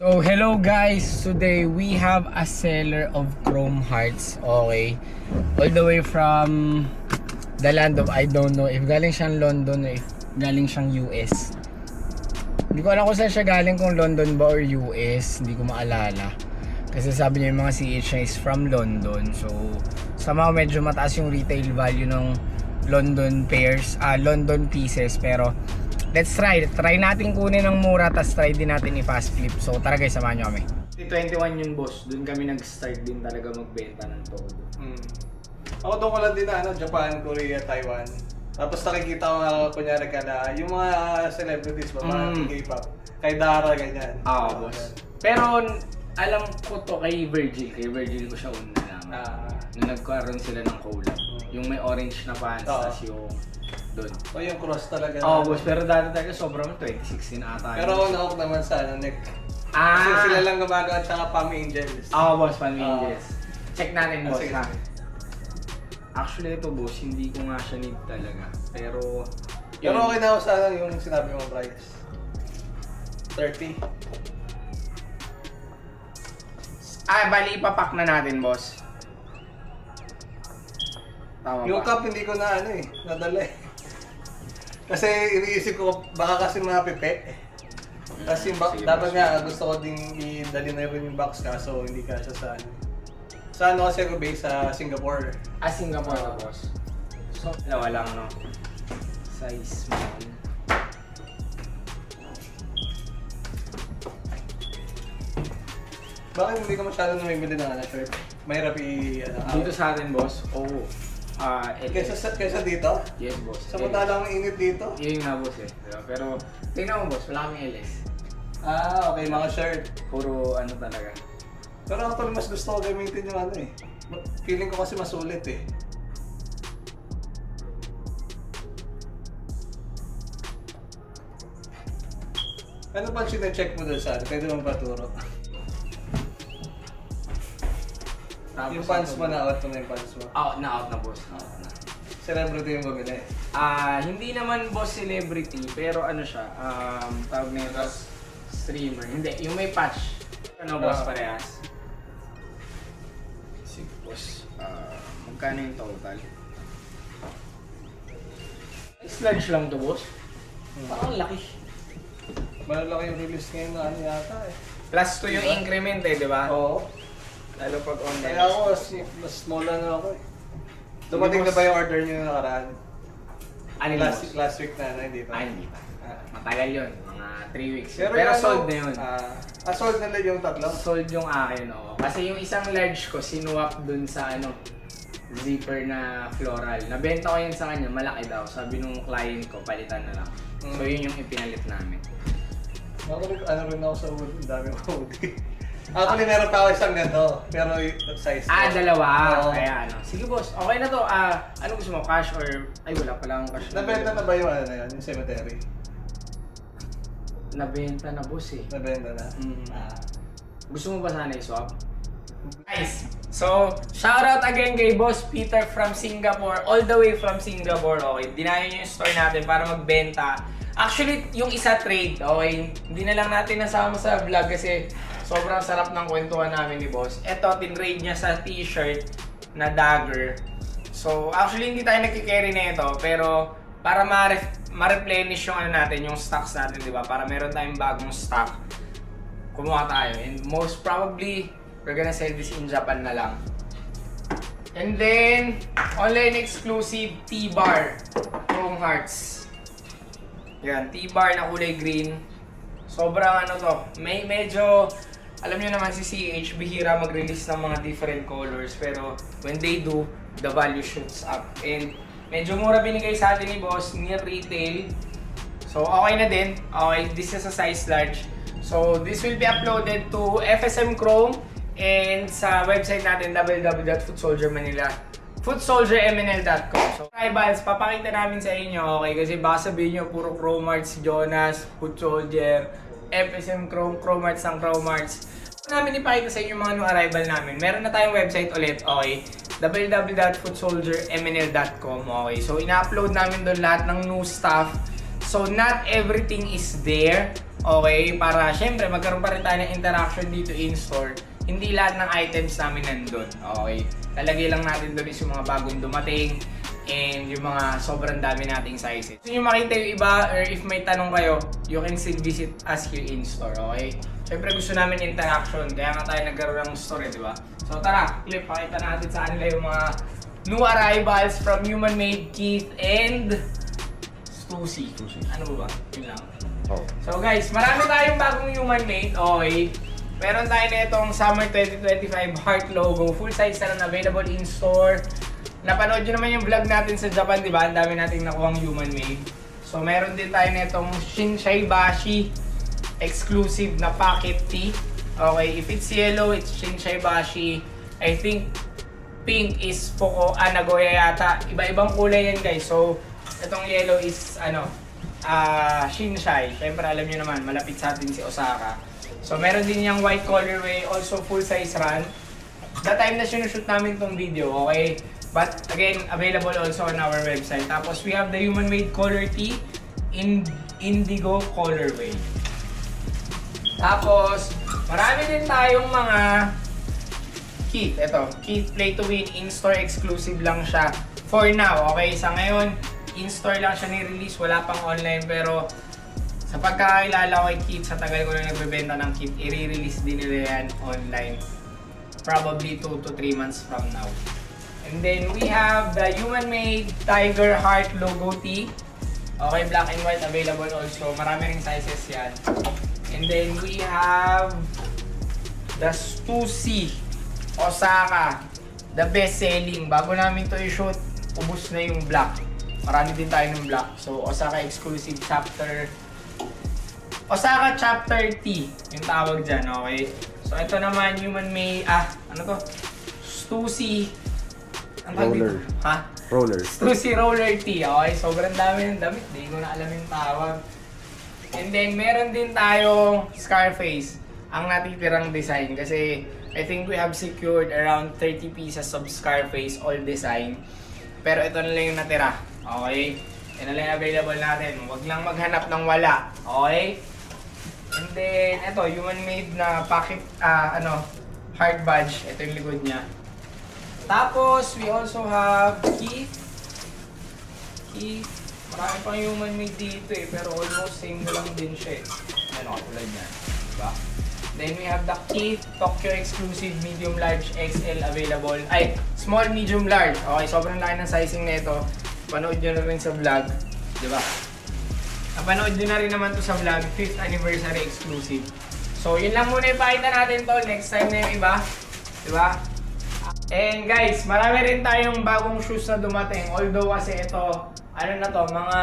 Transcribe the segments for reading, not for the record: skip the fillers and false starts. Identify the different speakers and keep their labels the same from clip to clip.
Speaker 1: So hello guys, today we have a seller of Chrome Hearts, okay, all the way from the land of I don't know if galing siyang London or if galing siyang US. Hindi ko alam kung saan siya galing, kung London ba or US, hindi ko maalala. Kasi sabi niya yung mga CH niya is from London, so somehow medyo mataas yung retail value ng London pairs, London pieces, pero let's try natin kunin ng mura, tas try din natin i-fast flip. So tara guys, samahan nyo kami. 21 yun boss, dun kami nag-start din talaga magbenta ng todo.
Speaker 2: Ako doon ko lang din na Japan, Korea, Taiwan. Tapos nakikita ko kunyari ka na yung mga celebrities ba, mga K-pop, kay Dara, ganyan.
Speaker 1: Boss. Pero alam ko to kay Virgil ko siya una naman. Nung nagkaroon sila ng collab. Yung may orange na pants, tas yung doon.
Speaker 2: O yung cross talaga.
Speaker 1: Boss, pero dati talaga sobrang 2016 ata.
Speaker 2: Pero naok naman sa neck. Kasi sila lang gumagawa at saka Palm Angels.
Speaker 1: Boss, Palm Angels. Check natin boss ha. Actually ito boss, hindi ko nga siya need talaga. Pero
Speaker 2: okay na ako sa yung sinabi mo price. 30.
Speaker 1: Bali ipapack na natin boss. Tama
Speaker 2: yung
Speaker 1: ba?
Speaker 2: cup hindi ko na nadala eh. Kasi iniisip ko baka kasi mapipe. Kasi dapat nga gusto ko ding i-dali na rin yung box kaso hindi ka siya sa sa kasi ako base sa Singapore.
Speaker 1: Singapore na boss. So, dalawa lang no. Size small.
Speaker 2: Bakit hindi ka masyado namimili ng shirt? Mahirap
Speaker 1: dito sa atin boss.
Speaker 2: Kesa dito?
Speaker 1: Yes boss.
Speaker 2: Samantalang init dito?
Speaker 1: Yun nga boss eh. Diba? Pero tingnan mo boss, wala kaming LS.
Speaker 2: Okay, mga shirt.
Speaker 1: Puro ano talaga.
Speaker 2: Pero actually mas gusto ko gamitin yung feeling ko kasi masulit eh. Ano ba sine-check mo doon sa pwede mo ba turo? Yung pants mo na-out mo na yung pants mo?
Speaker 1: Na-out na boss.
Speaker 2: Celebrity yung bumili?
Speaker 1: Hindi naman boss celebrity, pero ano siya, tawag na yun, streamer. Hindi, yung may patch. Ano boss parehas? Sige boss, magkano yung total? Sludge lang to boss. Parang laki.
Speaker 2: Malalaki yung release ngayon na yata eh.
Speaker 1: Plus 2 yung increment eh, di ba?
Speaker 2: Oo.
Speaker 1: Lalo pag online.
Speaker 2: Kaya ako, mas small na ako eh. Dumating na ba yung order nyo na nakaraan? Last week na, hindi pa?
Speaker 1: Hindi pa. Matagal yun, mga 3 weeks.
Speaker 2: Pero
Speaker 1: sold na yun.
Speaker 2: Sold na lang yung tatlo?
Speaker 1: Sold yung akin, oo. Kasi yung isang large ko, sinuwap dun sa zipper na floral. Nabenta ko yun sa kanya, malaki daw. Sabi nung client ko, palitan na lang. So yun yung ipinalit namin.
Speaker 2: Rin ako sa hoodie, ang dami ko hoodie. Actually, meron pa ako isang ganito, pero size ko.
Speaker 1: Dalawa. Kaya sige boss, okay na to. Ano gusto mo, cash or... Ay, wala pala akong cash.
Speaker 2: Nabenta na ba yung yung cemetery?
Speaker 1: Nabenta na boss eh.
Speaker 2: Nabenta na?
Speaker 1: Gusto mo ba sana i-swap? Guys, so shoutout again kay Boss Peter from Singapore, all the way from Singapore, okay? Dinayo niyo yung store natin para magbenta. Actually, yung isa trade, okay? Hindi na lang natin nasama sa vlog kasi sobrang sarap ng kwentuhan namin ni Boss. Ito, tinrade niya sa t-shirt na dagger. So, actually hindi tayo nagkikerry na ito, pero para ma-replenish yung natin, yung stocks natin, di ba? Para meron tayong bagong stock, kumuha tayo. And most probably, we're gonna sell this in Japan na lang. And then, online exclusive T-bar Chrome Hearts. Yan, T-bar na kulay green. Sobrang medyo, alam nyo naman si CH, bihira mag-release ng mga different colors. Pero when they do, the value shoots up. And medyo mura binigay sa atin ni Boss, near retail. So okay na din. Okay, this is a size large. So this will be uploaded to FSM Chrome and sa website natin www.foodsoldiermnl.com. So tribals, papakita namin sa inyo, okay? Kasi baka sabihin nyo puro Chrome Hearts, Jonas, Food Soldier, FSM Chrome, Chrome Hearts ang Chrome Hearts. Namin ipakita sa inyo mga new arrival namin. Meron na tayong website ulit, okay? www.foodsoldiermnl.com, okay? So ina-upload namin doon lahat ng new stuff. So not everything is there. Okay, para syempre magkaroon pa rin tayo ng interaction dito in-store. Hindi lahat ng items namin nandun. Okay, talagay lang natin doon is yung mga bagong dumating and yung mga sobrang dami nating sizes. Kung nyo makita yung iba or if may tanong kayo, you can still visit us here in-store. Okay, syempre gusto namin interaction, kaya nga tayo nagkaroon ng store, di ba? So tara, clip, pakita natin sa kanila yung mga new arrivals from Human Made, Keith, and Stussy. Ano ba? Yun lang.
Speaker 3: Oh.
Speaker 1: So guys, marami tayong bagong Human Made. Okay. Meron tayo na itong Summer 2025 heart logo. Full size na available in store. Napanood nyo naman yung vlog natin sa Japan, di ba? Ang dami nating nakuhang Human Made. So meron din tayo na itong Shinsai Bashi exclusive na pocket tee. Okay, if it's yellow, it's Shinsai Bashi. I think pink is Nagoya yata. Iba-ibang kulay yan guys. So, itong yellow is Shinsai. Siyempre alam nyo naman, malapit sa atin si Osaka. So, meron din yung white colorway, also full size run. The time na sinushoot namin itong video, okay? But again, available also on our website. Tapos, we have the Human Made color tee in indigo colorway. Tapos, marami din tayong mga Keith, ito, Keith Play to Win, in-store exclusive lang siya for now, okay? Sa ngayon, in-store lang siya ni-release, wala pang online, pero sa pagkakilala ko kay Keith, sa tagal ko na nagbebenta ng Keith, i-release din nila yan online. Probably 2 to 3 months from now. And then, we have the Human Made Tiger Heart logo tee. Okay, black and white available also. Marami ring sizes yan. And then, we have the Stussy Osaka, the best selling. Bago namin to i-shoot, ubos na yung black. Marami din tayo ng black. So, Osaka exclusive chapter. Osaka chapter T, yung tawag dyan, okay? So, ito naman, Human Made, ano to? Stussy. Ang tawag dito? Ha?
Speaker 3: Roller.
Speaker 1: Stussy Roller T, okay? Sobrang dami ng damit. Hindi ko na alam yung tawag. And then, meron din tayong Scarface. Ang natitirang design kasi I think we have secured around 30 pieces of Scarface all design. Pero ito na lang yung natira. Okay? Ito na lang available natin. Huwag lang maghanap ng wala. Okay? And then, ito, Human Made na pocket, heart badge. Ito yung likod niya. Tapos, we also have Keith. Marami pang Human Made dito eh. Pero almost same na lang din siya eh. Ano, katulad niya. Diba? Then we have the Keith Tokyo exclusive medium large XL available. Ay, small medium large. Okay, sobrang laki ng sizing nito. Panood nyo na rin sa vlog, 'di ba? Napanood nyo na rin naman to sa vlog, 5th anniversary exclusive. So, yun lang muna ipakita natin to. Next time na yung iba, 'di ba? And guys, marami rin tayong bagong shoes na dumating. Although kasi ito, ano na to, mga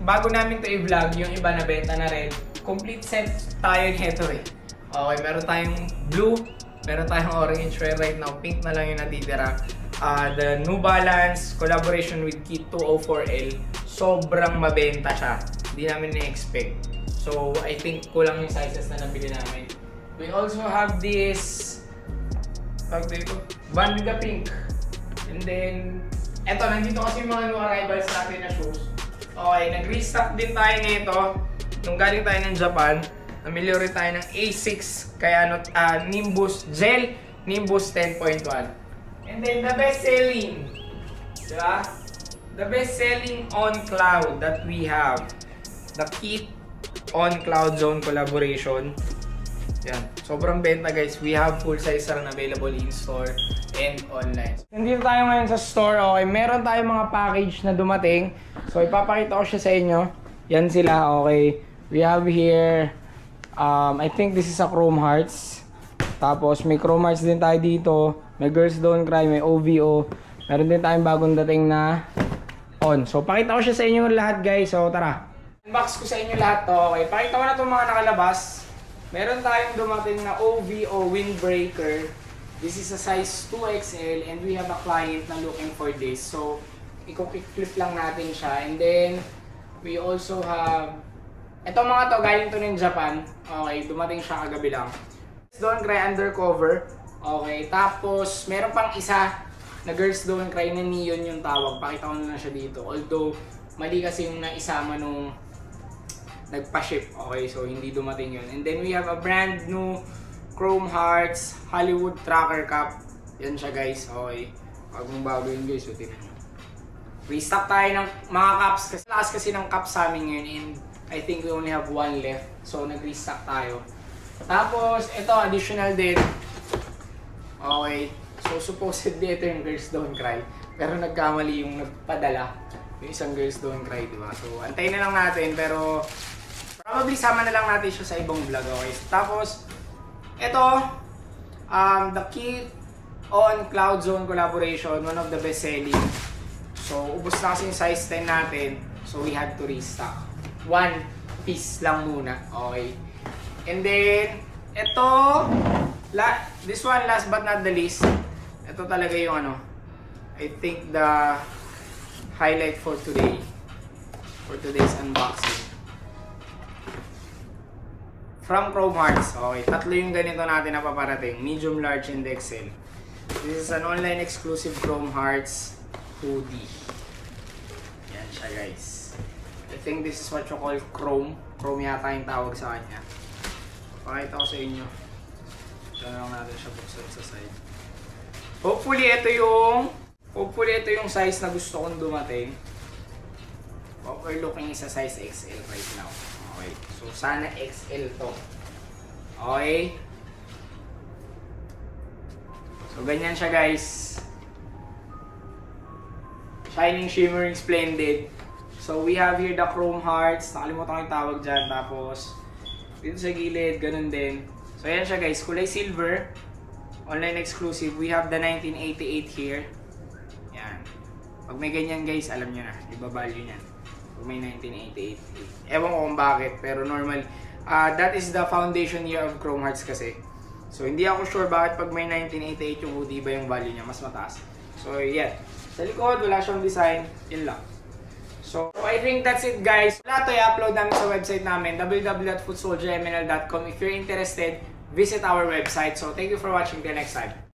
Speaker 1: bago namin to i-vlog, yung iba na benta na rin. Complete set tayo nito eh. Okay, meron tayong blue, meron tayong orange, where right now pink na lang yung natitira. The New Balance collaboration with Keith 204L, sobrang mabenta siya. Hindi namin na-expect. So, I think kulang yung sizes na nabili namin. We also have this Bandga Pink. And then, eto, nandito kasi yung mga new arrivals natin na shoes. Okay, nag-restock din tayo nito. Nung galing tayo ng Japan, namili rin tayo ng A6 kaya Nimbus Gel Nimbus 10.1. And then the best selling, diba? The best selling on cloud that we have, the Keith on Cloud Zone collaboration. Yan, sobrang benta guys. We have full size run available in store and online. Nandito tayo ngayon sa store. Okay, meron tayong mga package na dumating. So ipapakita ko siya sa inyo. Yan sila, okay. We have here, I think this is a Chrome Hearts. Tapos may Chrome Hearts din tayo dito. May Girls Don't Cry, may OVO. Meron din tayong bagong dating na on. So pakita ko siya sa inyo lahat guys. So tara. Unbox ko sa inyo lahat to. Okay, pakita ko na itong mga nakalabas. Meron tayong dumating na OVO Windbreaker. This is a size 2XL and we have a client na looking for this. So i-clip lang natin siya. And then we also have, ito mga to, galing to ng Japan. Okay, dumating siya kagabi lang. Don't Cry Undercover. Okay, tapos meron pang isa na Girls Don't Cry na neon yung tawag. Pakita ko na lang siya dito. Although mali kasi yung naisama nung nagpa-ship. Okay, so hindi dumating yun. And then we have a brand new Chrome Hearts Hollywood Tracker Cup. Yan siya guys. Okay. Bagong bago yun guys. So tingnan nyo. Restock tayo ng mga cups. Kasi ng cups sa amin ngayon. And I think we only have one left. So nag-restock tayo. Tapos ito additional din. Okay. So supposedly ito yung Girls Don't Cry. Pero nagkamali yung nagpadala. Yung isang Girls Don't Cry, diba? So antayin na lang natin. Pero probably sama na lang natin siya sa ibang vlog. Okay. Tapos ito, the Kit on Cloud Zone collaboration, one of the best selling. So, ubos na kasi yung size 10 natin. So, we had to restock. One piece lang muna. Okay. And then, ito, this one last but not the least. Ito talaga yung ano, I think the highlight for today. For today's unboxing. From Chrome Hearts. Okay, tatlo yung ganito natin na paparating. Medium, large, and XL. This is an online exclusive Chrome Hearts hoodie. Yan siya guys. I think this is what you call Chrome. Chrome yata yung tawag sa kanya. Pakita ko sa inyo. Diyan lang natin siya buksan sa side. Hopefully ito yung size na gusto kong dumating. What we're looking is a size XL right now. Okay. So sana XL to. Okay. So ganyan siya guys. Shining, shimmering, splendid. So we have here the Chrome Hearts. Nakalimutan ko yung tawag dyan. Tapos dito sa gilid, ganun din. So ayan siya guys. Kulay silver. Online exclusive. We have the 1988 here. Yan. Pag may ganyan guys, alam nyo na. Iba-value nyan. Pag may 1988. Ewan ko kung bakit. Pero normal. That is the foundation year of Chrome Hearts kasi. So hindi ako sure bakit pag may 1988 yung hoodie ba yung value niya mas mataas. So yeah. Sa likod, wala siyang design. Yun lang. So I think that's it guys. Lahat to i-upload namin sa website namin, www.footsoldiermnl.com. If you're interested, visit our website. So thank you for watching. Till next time.